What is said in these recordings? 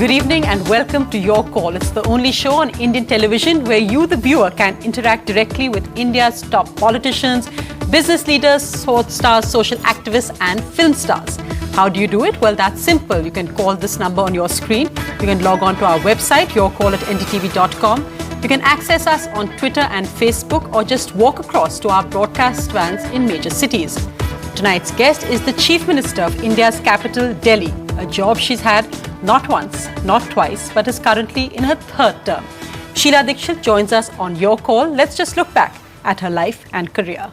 Good evening and welcome to Your Call. It's the only show on Indian television where you, the viewer, can interact directly with India's top politicians, business leaders, sports stars, social activists and film stars. How do you do it? Well, that's simple. You can call this number on your screen. You can log on to our website, yourcall@ndtv.com. You can access us on Twitter and Facebook or just walk across to our broadcast vans in major cities. Tonight's guest is the Chief Minister of India's capital, Delhi, a job she's had not once, not twice, but is currently in her third term. Sheila Dikshit joins us on Your Call. Let's just look back at her life and career.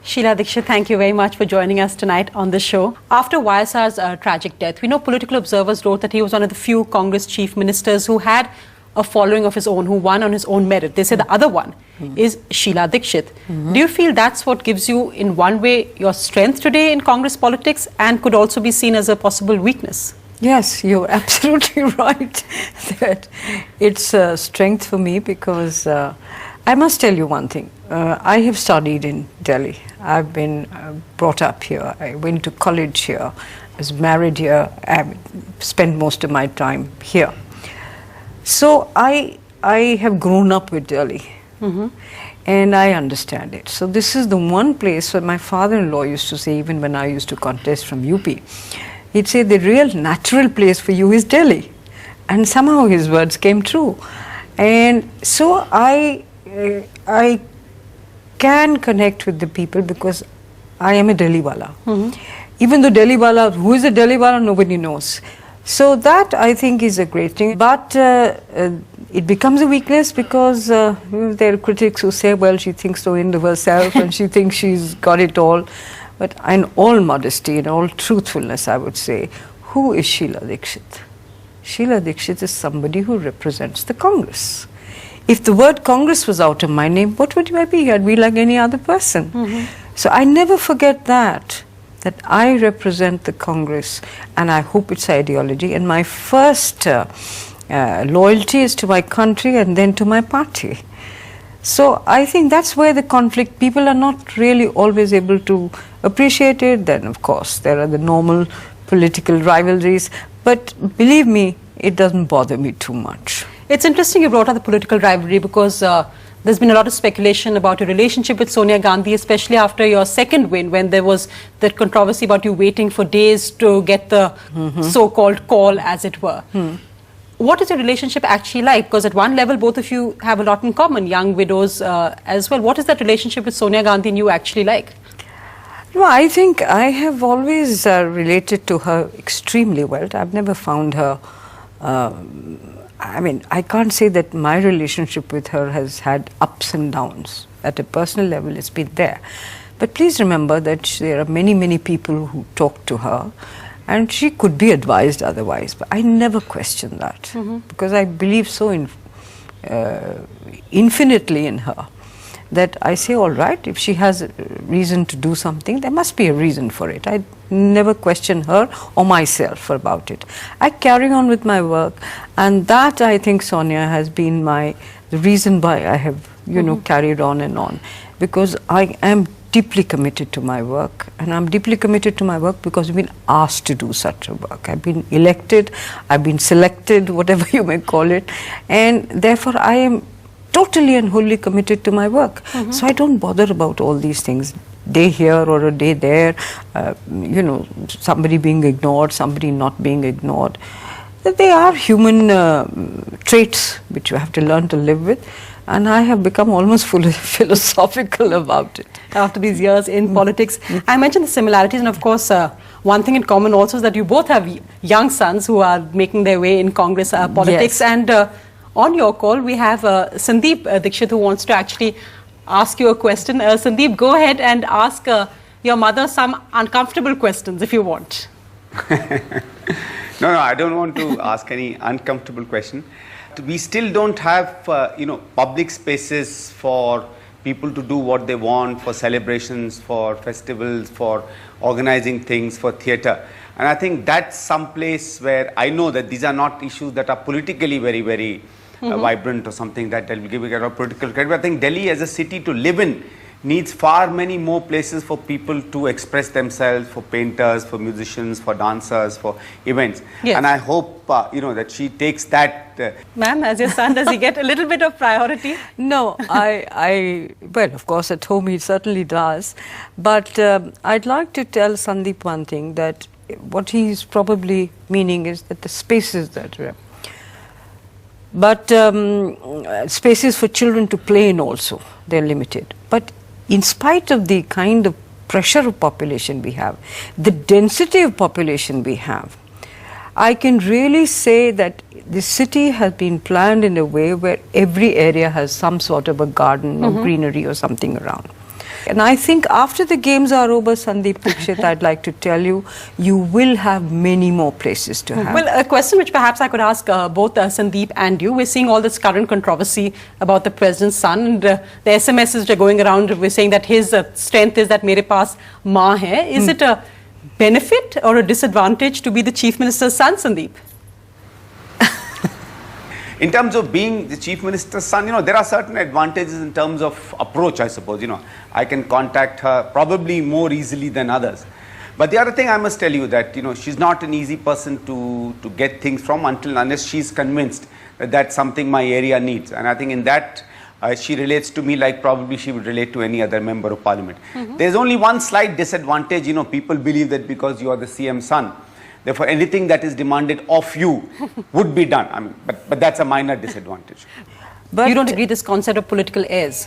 Sheila Dikshit, thank you very much for joining us tonight on the show. After YSR's tragic death, we know political observers wrote that he was one of the few Congress chief ministers who had a following of his own, who won on his own merit. They say the other one is Sheila Dikshit. Do you feel that's what gives you, in one way, your strength today in Congress politics and could also be seen as a possible weakness? Yes, you're absolutely right that it's a strength for me because I must tell you one thing. I have studied in Delhi. I've been brought up here. I went to college here. I was married here. I spent most of my time here. So I have grown up with Delhi. And I understand it. So this is the one place where my father-in-law used to say, even when I used to contest from UP, he'd say the real natural place for you is Delhi. And somehow his words came true. And so I can connect with the people because I am a Delhiwala. Even though Delhiwala, who is a Delhiwala, nobody knows. So that I think is a great thing. But it becomes a weakness because there are critics who say, well, she thinks so into herself and she thinks she's got it all. But in all modesty, in all truthfulness, I would say, who is Sheila Dikshit? Sheila Dikshit is somebody who represents the Congress. If the word Congress was out of my name, what would I be? I'd be like any other person. So I never forget that I represent the Congress and I hope it's ideology. And my first loyalty is to my country and then to my party. So I think that's where the conflict, people are not really always able to appreciate it. Then of course there are the normal political rivalries, but believe me, it doesn't bother me too much. It's interesting you brought up the political rivalry because there's been a lot of speculation about your relationship with Sonia Gandhi, especially after your second win, when there was that controversy about you waiting for days to get the so-called call, as it were. What is your relationship actually like? Because at one level, both of you have a lot in common, young widows as well. What is that relationship with Sonia Gandhi and you actually like? No, I think I have always related to her extremely well. I've never found her... I mean, I can't say that my relationship with her has had ups and downs. At a personal level, it's been there. But please remember that there are many, many people who talk to her and she could be advised otherwise. But I never question that because I believe so infinitely in her that I say, all right, if she has a reason to do something, there must be a reason for it. I never question her or myself about it. I carry on with my work, and that I think, Sonia, has been the reason why I have, carried on, because I am deeply committed to my work, and I'm deeply committed to my work because I've been asked to do such a work. I've been elected, I've been selected, whatever you may call it, and therefore I am totally and wholly committed to my work. So I don't bother about all these things. day here or a day there, somebody being ignored, somebody not being ignored. that they are human traits which you have to learn to live with, and I have become almost fully philosophical about it. After these years in politics, I mentioned the similarities, and of course, one thing in common also is that you both have young sons who are making their way in Congress politics. Yes. And on your call, we have Sandeep Dikshit who wants to actually ask you a question. Sandeep, go ahead and ask your mother some uncomfortable questions if you want. No, I don't want to ask any uncomfortable question. We still don't have, public spaces for people to do what they want, for celebrations, for festivals, for organizing things, for theatre. And I think that's some place where I know that these are not issues that are politically very, very vibrant or something that will give a political credit. But I think Delhi as a city to live in needs far many more places for people to express themselves, for painters, for musicians, for dancers, for events. Yes. And I hope, that she takes that. Ma'am, as your son, does he get a little bit of priority? No, well, of course, at home he certainly does. But I'd like to tell Sandeep one thing, that what he's probably meaning is that the spaces that are, but spaces for children to play in also, they're limited. But in spite of the kind of pressure of population we have, the density of population we have, I can really say that the city has been planned in a way where every area has some sort of a garden or greenery or something around. And I think after the games are over, Sandeep Dikshit, I'd like to tell you, you will have many more places to have. Well, a question which perhaps I could ask both Sandeep and you. We're seeing all this current controversy about the president's son, and the SMSs which are going around, we're saying that his strength is that mere paas maa hai. Is it a benefit or a disadvantage to be the chief minister's son, Sandeep? In terms of being the chief minister's son, there are certain advantages in terms of approach, I suppose. I can contact her probably more easily than others. But the other thing I must tell you that, she's not an easy person to get things from unless she's convinced that that's something my area needs. And I think in that, she relates to me like probably she would relate to any other member of parliament. There's only one slight disadvantage. People believe that because you are the CM's son, therefore, anything that is demanded of you would be done. But that's a minor disadvantage. But you don't agree this concept of political heirs?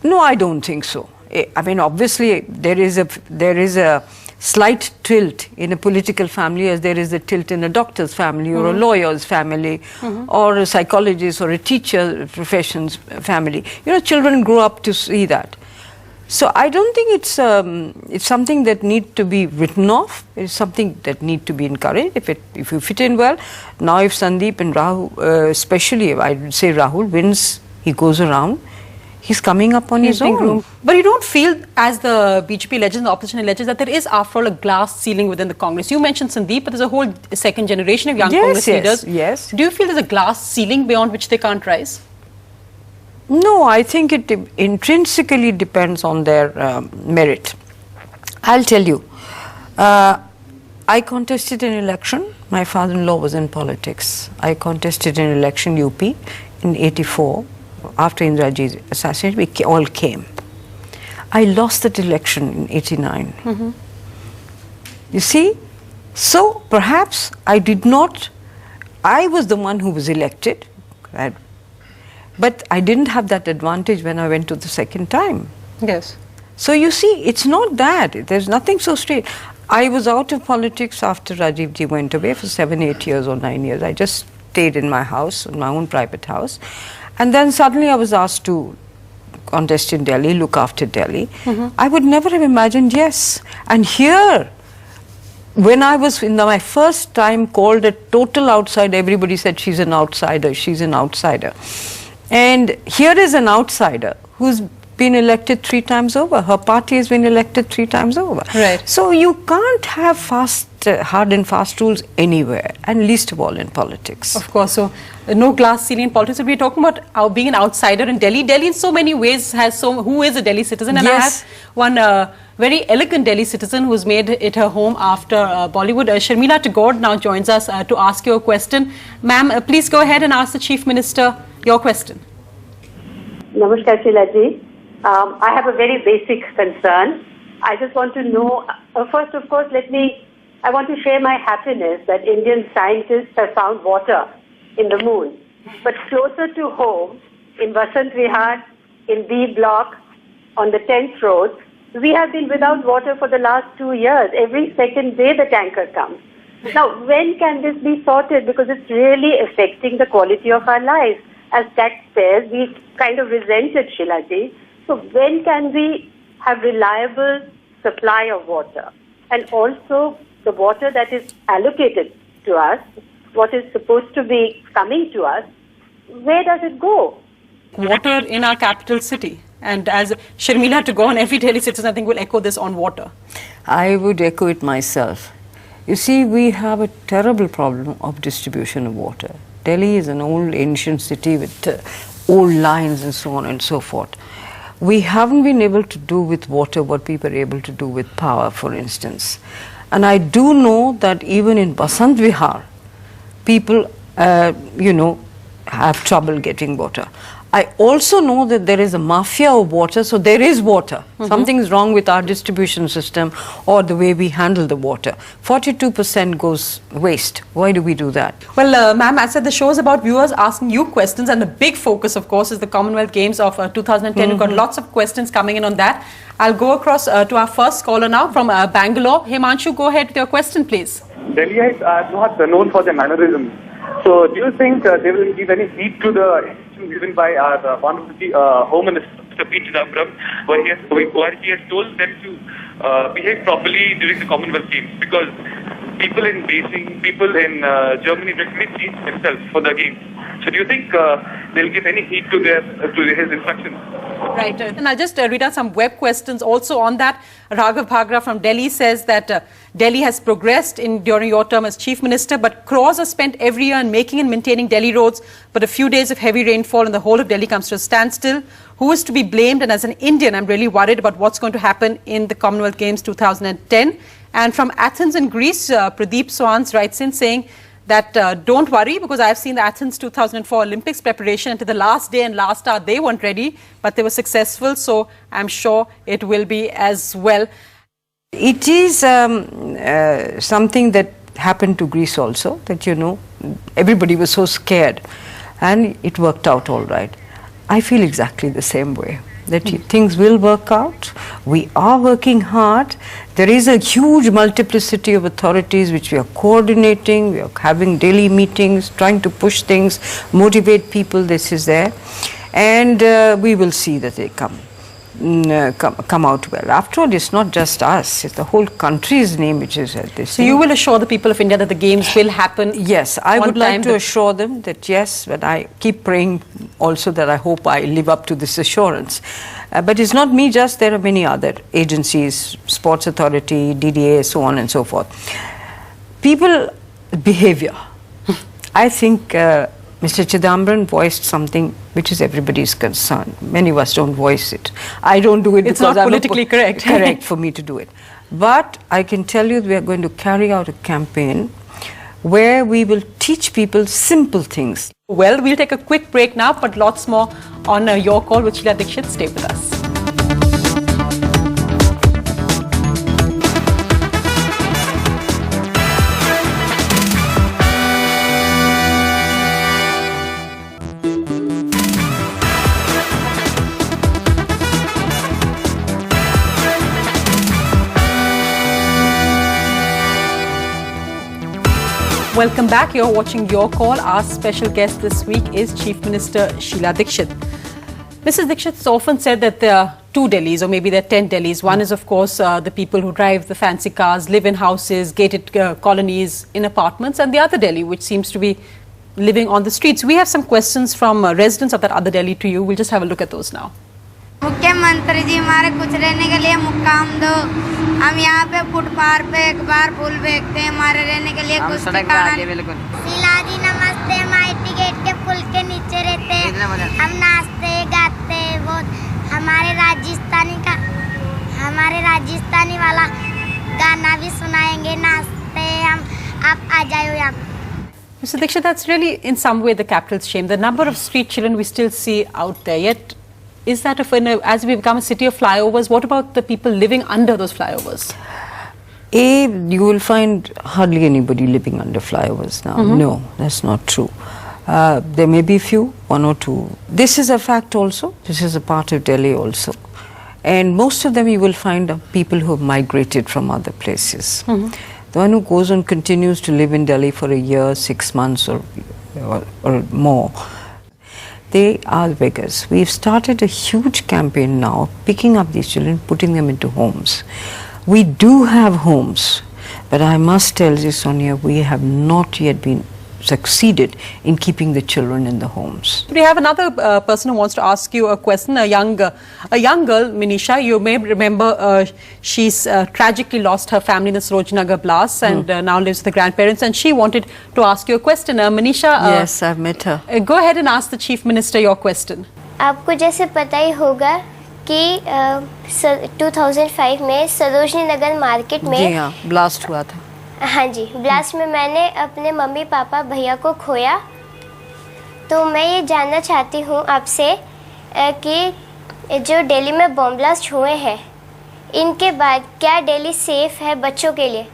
No, I don't think so. Obviously, there is a slight tilt in a political family as there is a tilt in a doctor's family or a lawyer's family or a psychologist or a teacher profession's family. Children grow up to see that. So I don't think it's something that needs to be written off. It's something that needs to be encouraged if you fit in well. Now if Sandeep and Rahul, especially I would say Rahul, wins, he goes around, he's coming up on his own. But you don't feel, as the BJP legends, the opposition alleges, that there is, after all, a glass ceiling within the Congress? You mentioned Sandeep, but there's a whole second generation of young Congress leaders. Yes. Do you feel there's a glass ceiling beyond which they can't rise? No, I think it intrinsically depends on their merit. I'll tell you, I contested an election. My father-in-law was in politics. I contested an election UP in '84. After Indiraji's assassination, we all came. I lost that election in '89. You see? So perhaps I was the one who was elected. But I didn't have that advantage when I went to the second time. Yes. So you see, it's not that. There's nothing so straight. I was out of politics after Rajiv ji went away for 7, 8 years or 9 years. I just stayed in my house, in my own private house. And then suddenly I was asked to contest in Delhi, look after Delhi. I would never have imagined, yes. And here, when I was in my first time called a total outsider, everybody said she's an outsider, she's an outsider. And here is an outsider who's been elected 3 times over. Her party has been elected 3 times over. Right. So you can't have hard and fast rules anywhere, and least of all in politics. Of course. So no glass ceiling in politics. We're talking about being an outsider in Delhi. Delhi in so many ways who is a Delhi citizen. And Yes. I have one very elegant Delhi citizen who's made it her home after Bollywood. Sharmila Tagore now joins us to ask you a question. Ma'am, please go ahead and ask the Chief Minister your question. Namaskar, Sheila ji. I have a very basic concern. I just want to know, first of course, let me I want to share my happiness that Indian scientists have found water in the moon. But closer to home, in Vasant Vihar, in B block, on the 10th road, we have been without water for the last 2 years. Every second day the tanker comes. Now, when can this be sorted? Because it's really affecting the quality of our lives. As taxpayers, we kind of resent it, Sheilaji. So when can we have reliable supply of water? And also the water that is allocated to us, what is supposed to be coming to us, where does it go? Water in our capital city. And as Sharmila had to go on, every Delhi citizen I think will echo this on water. I would echo it myself. You see, we have a terrible problem of distribution of water. Delhi is an old ancient city with old lines and so on and so forth. We haven't been able to do with water what we were able to do with power, for instance. And I do know that even in Basant Vihar, people, have trouble getting water. I also know that there is a mafia of water, so there is water. Something is wrong with our distribution system or the way we handle the water. 42% goes waste. Why do we do that? Well, ma'am, I said the show is about viewers asking you questions, and the big focus, of course, is the Commonwealth Games of 2010. We've got lots of questions coming in on that. I'll go across to our first caller now from Bangalore. Himanshu, go ahead with your question, please. Delhiites are not known for their mannerisms. So do you think they will give any heed to the instructions given by our Honorable Home Minister, Mr. P. Chidambaram, where he has told them to behave properly during the Commonwealth Games? Because people in Beijing, people in Germany actually changed themselves for the Games. So do you think they'll give any heed to his instructions? Right. And I'll just read out some web questions also on that. Raghav Bhagra from Delhi says that Delhi has progressed during your term as Chief Minister, but crores are spent every year in making and maintaining Delhi roads. But a few days of heavy rainfall and the whole of Delhi comes to a standstill. Who is to be blamed? And as an Indian, I'm really worried about what's going to happen in the Commonwealth Games 2010. And from Athens in Greece, Pradeep Swans writes in saying that don't worry, because I've seen the Athens 2004 Olympics preparation, and to the last day and last hour they weren't ready, but they were successful, so I'm sure it will be as well. It is something that happened to Greece also, that everybody was so scared, and it worked out all right. I feel exactly the same way, that things will work out. We are working hard. There is a huge multiplicity of authorities which we are coordinating. We are having daily meetings, trying to push things, motivate people. This is there, and we will see that they come out well. After all, it's not just us, it's the whole country's name which is at this. So you will assure the people of India that the Games will happen? Yes, I would like to assure them that yes, but I keep praying also that I hope I live up to this assurance. But it's not me just, there are many other agencies, Sports Authority, DDA, so on and so forth. People, behavior. I think Mr. Chidambaram voiced something which is everybody's concern. Many of us don't voice it. I don't do it it's because not politically correct. Correct for me to do it. But I can tell you we are going to carry out a campaign where we will teach people simple things. Well, we'll take a quick break now, but lots more on Your Call with Sheila Dikshit. Stay with us. Welcome back. You're watching Your Call. Our special guest this week is Chief Minister Sheila Dikshit. Mrs. Dikshit, it's often said that there are two Delhis, or maybe there are 10 Delhis. One is, of course, the people who drive the fancy cars, live in houses, gated colonies, in apartments, and the other Delhi, which seems to be living on the streets. We have some questions from residents of that other Delhi to you. We'll just have a look at those now. मुख्यमंत्री जी हमारे कुछ रहने के लिए मुकाम दो हम यहाँ पे फुटपाथ पे एक बार फूल बेचते हैं हमारे रहने के लिए कुछ ठिकाना बिल्कुल शीला जी नमस्ते हम आईटी गेट के पुल के नीचे रहते हैं हम नाचते गाते वो हमारे राजस्थानी वाला गाना भी सुनाएंगे नाचते हम आप आ जाओ यहाँ पे. Mr. Dikshit, that's really in some way the capital's shame. The number of street children we still see out there, yet is that as we become a city of flyovers, what about the people living under those flyovers? You will find hardly anybody living under flyovers now. No, that's not true. There may be few, one or two. This is a fact also. This is a part of Delhi also. And most of them you will find are people who have migrated from other places. The one who goes and continues to live in Delhi for a year, 6 months or more, they are beggars. We've started a huge campaign now, picking up these children, putting them into homes. We do have homes, but I must tell you, Sonia, we have not yet been succeeded in keeping the children in the homes. We have another person who wants to ask you a question, a young girl, Manisha. You may remember she's tragically lost her family in the Sarojinagar blast and now lives with the grandparents, and she wanted to ask you a question. Manisha, yes, I've met her. Go ahead and ask the Chief Minister your question. आपको जैसे पता ही होगा कि 2005 में Sarojini Nagar market में जी हाँ, blast हुआ था. हाँ जी, ब्लास्ट में मैंने अपने मम्मी पापा भैया को खोया. तो मैं ये जानना चाहती हूँ आपसे कि जो दिल्ली में बॉम्ब ब्लास्ट हुए हैं, इनके बाद क्या दिल्ली सेफ है बच्चों के लिए?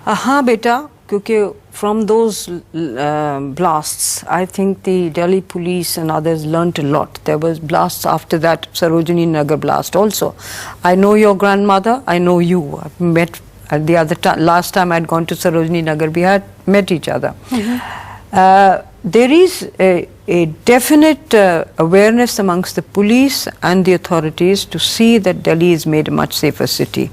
हाँ बेटा, क्योंकि from those blasts, I think the Delhi police and others learnt a lot. There was blasts after that, Sarojini Nagar blast also. I know your grandmother, I know you. I've met the other time, last time I'd gone to Sarojini Nagar, we had met each other. There is a definite awareness amongst the police and the authorities to see that Delhi is made a much safer city.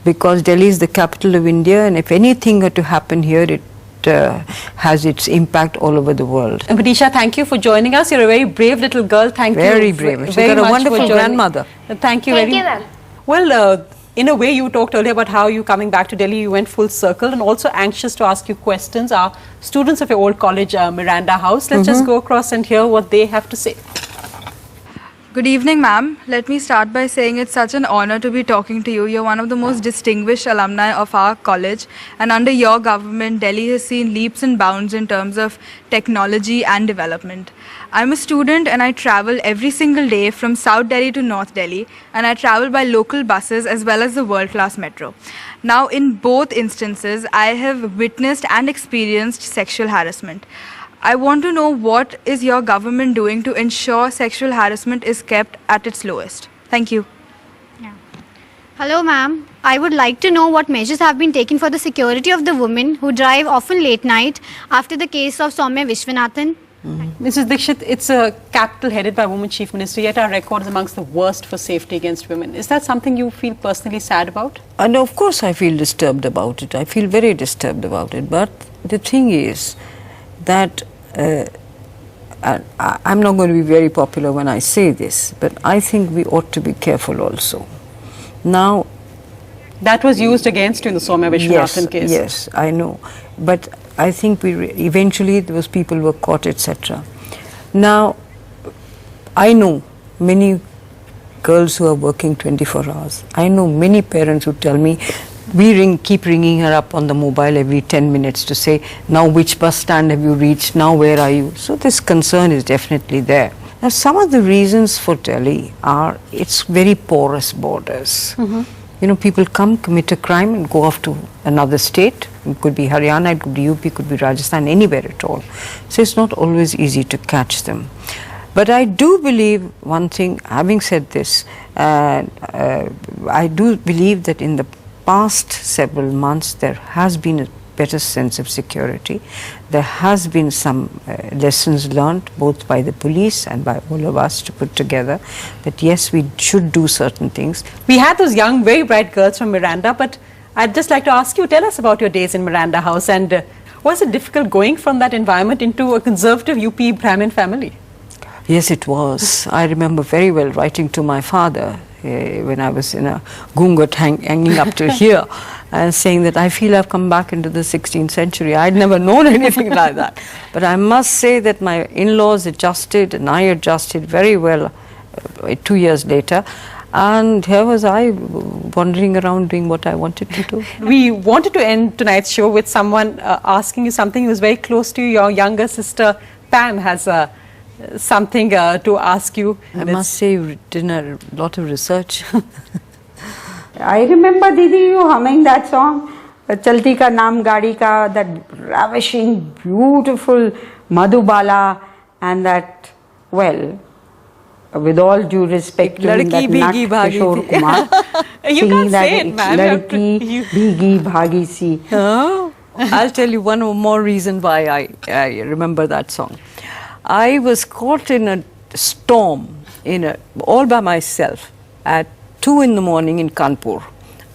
Because Delhi is the capital of India, and if anything were to happen here, it has its impact all over the world. Manisha, thank you for joining us. You're a very brave little girl. Thank you. Very brave. She's got a wonderful grandmother. Thank you. Thank you, ma'am. Well, in a way, you talked earlier about how you coming back to Delhi, you went full circle, and also anxious to ask you questions are students of your old college, Miranda House. Let's just go across and hear what they have to say. Good evening, ma'am. Let me start by saying it's such an honor to be talking to you. You're one of the most distinguished alumni of our college, and under your government, Delhi has seen leaps and bounds in terms of technology and development. I'm a student and I travel every single day from South Delhi to North Delhi, and I travel by local buses as well as the world-class metro. Now, in both instances, I have witnessed and experienced sexual harassment. I want to know, what is your government doing to ensure sexual harassment is kept at its lowest? Thank you. Hello ma'am, I would like to know what measures have been taken for the security of the women who drive often late night after the case of Sonia Vishwanathan. Mrs. Dikshit, it's a capital headed by a woman chief minister, yet our record is amongst the worst for safety against women. Is that something you feel personally sad about? And of course I feel disturbed about it. I feel very disturbed about it. But the thing is that I'm not going to be very popular when I say this, but I think we ought to be careful also. Now, that was used against you in the Sonia Vishwanathan case. Yes, I know. But I think eventually those people were caught, etc. Now, I know many girls who are working 24 hours. I know many parents who tell me, keep ringing her up on the mobile every 10 minutes to say, now which bus stand have you reached, now where are you? So this concern is definitely there. Now some of the reasons for Delhi are, it's very porous borders. You know, people come, commit a crime and go off to another state. It could be Haryana, it could be UP, it could be Rajasthan, anywhere at all. So it's not always easy to catch them. But I do believe one thing, having said this, I do believe that in the past several months there has been a better sense of security. There has been some lessons learned both by the police and by all of us to put together that yes, we should do certain things. We had those young, very bright girls from Miranda, but I'd just like to ask you, tell us about your days in Miranda House, and was it difficult going from that environment into a conservative UP Brahmin family? Yes, it was. I remember very well writing to my father when I was in a gungat hanging up to here and saying that I feel I've come back into the 16th century. I'd never known anything like that. But I must say that my in-laws adjusted and I adjusted very well 2 years later. And here was I wandering around doing what I wanted to do. We wanted to end tonight's show with someone asking you something. Who was very close to you. Your younger sister Pam has something to ask you. I must say you've done a lot of research. I remember Didi, you humming that song, Chalti Ka Naam Gaadi Ka, that ravishing, beautiful Madhubala, and that, well, with all due respect to him, that Nat Kishore Kumar, You can't that say it, ma'am. Ladki bhigi bhagi si. Oh, I'll tell you one more reason why I remember that song. I was caught in a storm all by myself at 2 in the morning in Kanpur.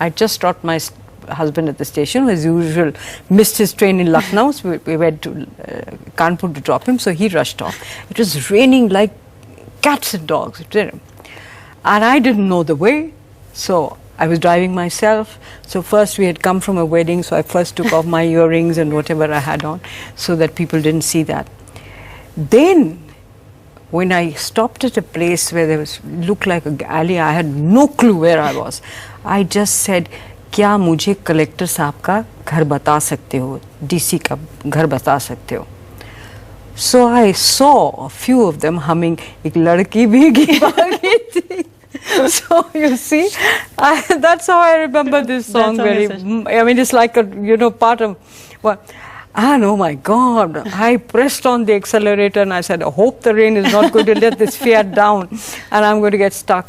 I just dropped my husband at the station, as usual, missed his train in Lucknow, so we went to Kanpur to drop him, so he rushed off. It was raining like cats and dogs, and I didn't know the way, so I was driving myself. So first we had come from a wedding, so I first took off my earrings and whatever I had on, so that people didn't see that. Then, when I stopped at a place where there looked like an alley, I had no clue where I was. I just said, क्या मुझे collector साहब का घर बता सकते हो, DC का घर बता सकते हो? So I saw a few of them humming "एक लड़की भीगी भागी थी." So you see, that's how I remember this song very. I mean, it's like a part of what. And oh my God, I pressed on the accelerator and I said, I hope the rain is not going to let this Fiat down and I'm going to get stuck.